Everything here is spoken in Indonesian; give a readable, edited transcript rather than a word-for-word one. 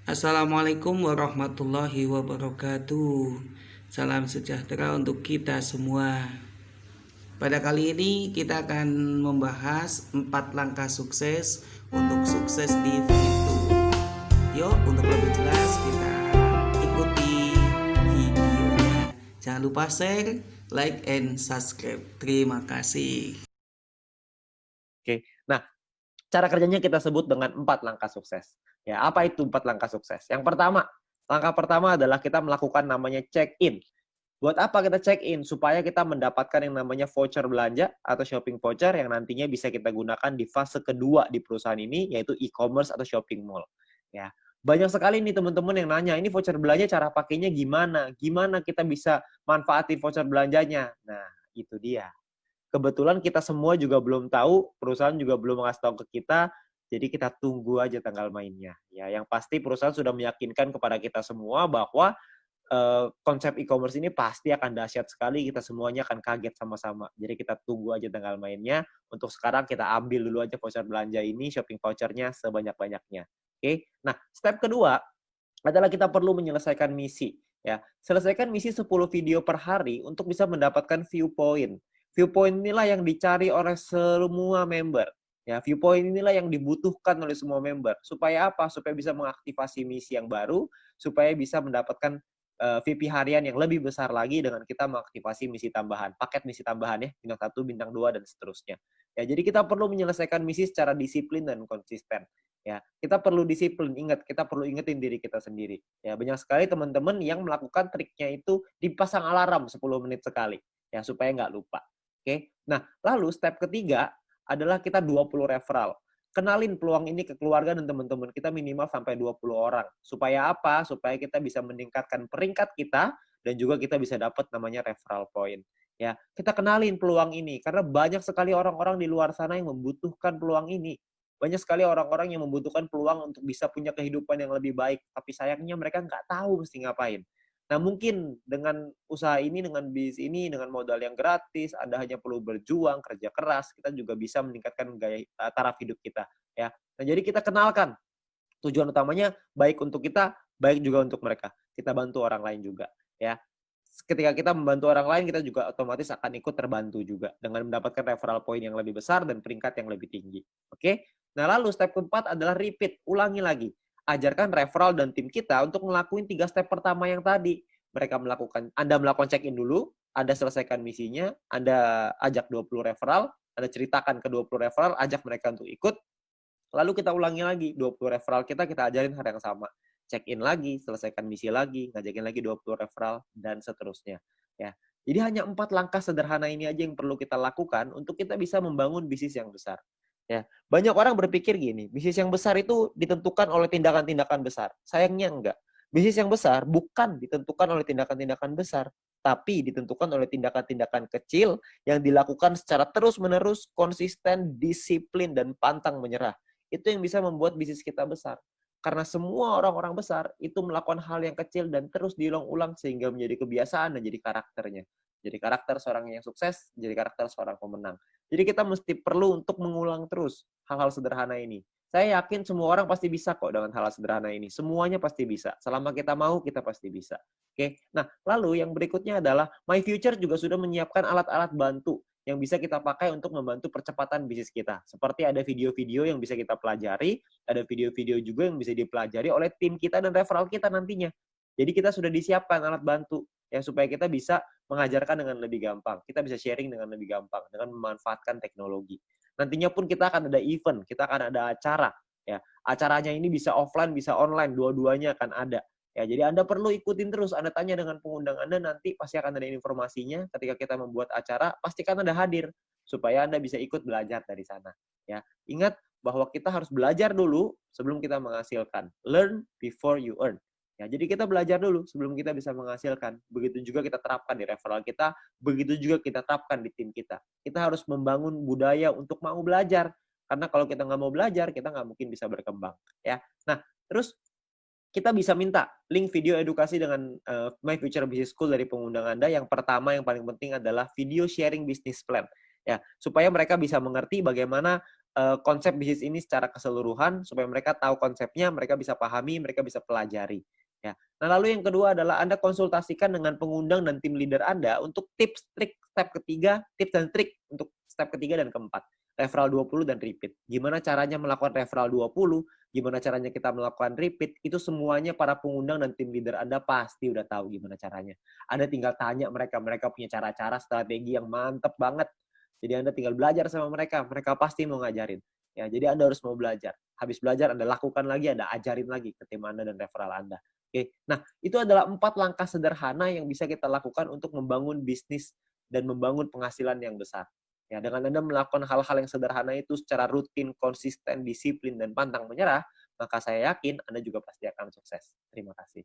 Assalamualaikum warahmatullahi wabarakatuh. Salam sejahtera untuk kita semua. Pada kali ini kita akan membahas 4 langkah sukses untuk sukses di Fitur. Yuk, untuk lebih jelas kita ikuti videonya. Jangan lupa share, like, and subscribe. Terima kasih. Oke, nah cara kerjanya kita sebut dengan 4 langkah sukses. Ya, apa itu 4 langkah sukses? Yang pertama, langkah pertama adalah kita melakukan namanya check-in. Buat apa kita check-in? Supaya kita mendapatkan yang namanya voucher belanja atau shopping voucher yang nantinya bisa kita gunakan di fase kedua di perusahaan ini, yaitu e-commerce atau shopping mall. Ya, banyak sekali nih teman-teman yang nanya, ini voucher belanja cara pakainya gimana? Gimana kita bisa manfaatin voucher belanjanya? Nah, itu dia. Kebetulan kita semua juga belum tahu, perusahaan juga belum ngasih tahu ke kita, jadi kita tunggu aja tanggal mainnya. Ya, yang pasti perusahaan sudah meyakinkan kepada kita semua bahwa konsep e-commerce ini pasti akan dahsyat sekali, kita semuanya akan kaget sama-sama. Jadi kita tunggu aja tanggal mainnya. Untuk sekarang kita ambil dulu aja voucher belanja ini, shopping vouchernya sebanyak-banyaknya. Oke. Nah, step kedua adalah kita perlu menyelesaikan misi. Ya, selesaikan misi 10 video per hari untuk bisa mendapatkan viewpoint. Viewpoint inilah yang dicari oleh semua member. Ya, viewpoint inilah yang dibutuhkan oleh semua member. Supaya apa? Supaya bisa mengaktifasi misi yang baru, supaya bisa mendapatkan VP harian yang lebih besar lagi dengan kita mengaktifasi misi tambahan, paket misi tambahan ya, bintang 1, bintang 2, dan seterusnya. Ya, jadi kita perlu menyelesaikan misi secara disiplin dan konsisten. Ya, kita perlu disiplin, ingat, kita perlu ingetin diri kita sendiri. Ya, banyak sekali teman-teman yang melakukan triknya itu dipasang alarm 10 menit sekali, ya, supaya nggak lupa. Oke. Nah, lalu step ketiga adalah kita 20 referral. Kenalin peluang ini ke keluarga dan teman-teman kita minimal sampai 20 orang. Supaya apa? Supaya kita bisa meningkatkan peringkat kita dan juga kita bisa dapat namanya referral point. Ya, kita kenalin peluang ini karena banyak sekali orang-orang di luar sana yang membutuhkan peluang ini. Banyak sekali orang-orang yang membutuhkan peluang untuk bisa punya kehidupan yang lebih baik, tapi sayangnya mereka nggak tahu mesti ngapain. Nah, mungkin dengan usaha ini, dengan bisnis ini, dengan modal yang gratis, Anda hanya perlu berjuang, kerja keras, kita juga bisa meningkatkan gaya taraf hidup kita. Ya. Nah, jadi kita kenalkan tujuan utamanya baik untuk kita, baik juga untuk mereka. Kita bantu orang lain juga. Ya. Ketika kita membantu orang lain, kita juga otomatis akan ikut terbantu juga dengan mendapatkan referral point yang lebih besar dan peringkat yang lebih tinggi. Oke? Nah, lalu step keempat adalah repeat, ulangi lagi. Ajarkan referral dan tim kita untuk ngelakuin 3 step pertama yang tadi. Anda melakukan check-in dulu, Anda selesaikan misinya, Anda ajak 20 referral, Anda ceritakan ke 20 referral, ajak mereka untuk ikut, lalu kita ulangi lagi, 20 referral kita ajarin hal yang sama. Check-in lagi, selesaikan misi lagi, ngajakin lagi 20 referral, dan seterusnya. Ya. Jadi hanya 4 langkah sederhana ini aja yang perlu kita lakukan untuk kita bisa membangun bisnis yang besar. Ya, banyak orang berpikir gini, bisnis yang besar itu ditentukan oleh tindakan-tindakan besar. Sayangnya enggak. Bisnis yang besar bukan ditentukan oleh tindakan-tindakan besar, tapi ditentukan oleh tindakan-tindakan kecil yang dilakukan secara terus-menerus, konsisten, disiplin, dan pantang menyerah. Itu yang bisa membuat bisnis kita besar. Karena semua orang-orang besar itu melakukan hal yang kecil dan terus diulang-ulang sehingga menjadi kebiasaan dan jadi karakternya. Jadi karakter seorang yang sukses, jadi karakter seorang pemenang. Jadi kita mesti perlu untuk mengulang terus hal-hal sederhana ini. Saya yakin semua orang pasti bisa kok dengan hal-hal sederhana ini. Semuanya pasti bisa. Selama kita mau, kita pasti bisa. Oke. Nah, lalu yang berikutnya adalah My Future juga sudah menyiapkan alat-alat bantu yang bisa kita pakai untuk membantu percepatan bisnis kita. Seperti ada video-video yang bisa kita pelajari, ada video-video juga yang bisa dipelajari oleh tim kita dan referral kita nantinya. Jadi kita sudah disiapkan alat bantu ya supaya kita bisa mengajarkan dengan lebih gampang. Kita bisa sharing dengan lebih gampang dengan memanfaatkan teknologi. Nantinya pun kita akan ada event, kita akan ada acara. Ya, acaranya ini bisa offline, bisa online, dua-duanya akan ada. Ya, jadi Anda perlu ikutin terus. Anda tanya dengan pengundang Anda, nanti pasti akan ada informasinya. Ketika kita membuat acara, pastikan Anda hadir supaya Anda bisa ikut belajar dari sana. Ya, ingat bahwa kita harus belajar dulu sebelum kita menghasilkan. Learn before you earn. Ya, jadi kita belajar dulu sebelum kita bisa menghasilkan. Begitu juga kita terapkan di referral kita, begitu juga kita terapkan di tim kita. Kita harus membangun budaya untuk mau belajar. Karena kalau kita nggak mau belajar, kita nggak mungkin bisa berkembang. Ya. Nah, terus kita bisa minta link video edukasi dengan My Future Business School dari pengundang Anda. Yang pertama, yang paling penting adalah video sharing business plan. Ya, supaya mereka bisa mengerti bagaimana konsep bisnis ini secara keseluruhan supaya mereka tahu konsepnya, mereka bisa pahami, mereka bisa pelajari. Ya. Nah, lalu yang kedua adalah Anda konsultasikan dengan pengundang dan tim leader Anda untuk tips dan trik untuk step ketiga dan keempat. Referral 20 dan repeat. Gimana caranya melakukan referral 20, gimana caranya kita melakukan repeat, itu semuanya para pengundang dan tim leader Anda pasti udah tahu gimana caranya. Anda tinggal tanya mereka punya cara-cara strategi yang mantep banget. Jadi Anda tinggal belajar sama mereka pasti mau ngajarin. Ya, jadi Anda harus mau belajar. Habis belajar Anda lakukan lagi, Anda ajarin lagi ke tim Anda dan referral Anda. Oke. Nah, itu adalah 4 langkah sederhana yang bisa kita lakukan untuk membangun bisnis dan membangun penghasilan yang besar. Ya, dengan Anda melakukan hal-hal yang sederhana itu secara rutin, konsisten, disiplin, dan pantang menyerah, maka saya yakin Anda juga pasti akan sukses. Terima kasih.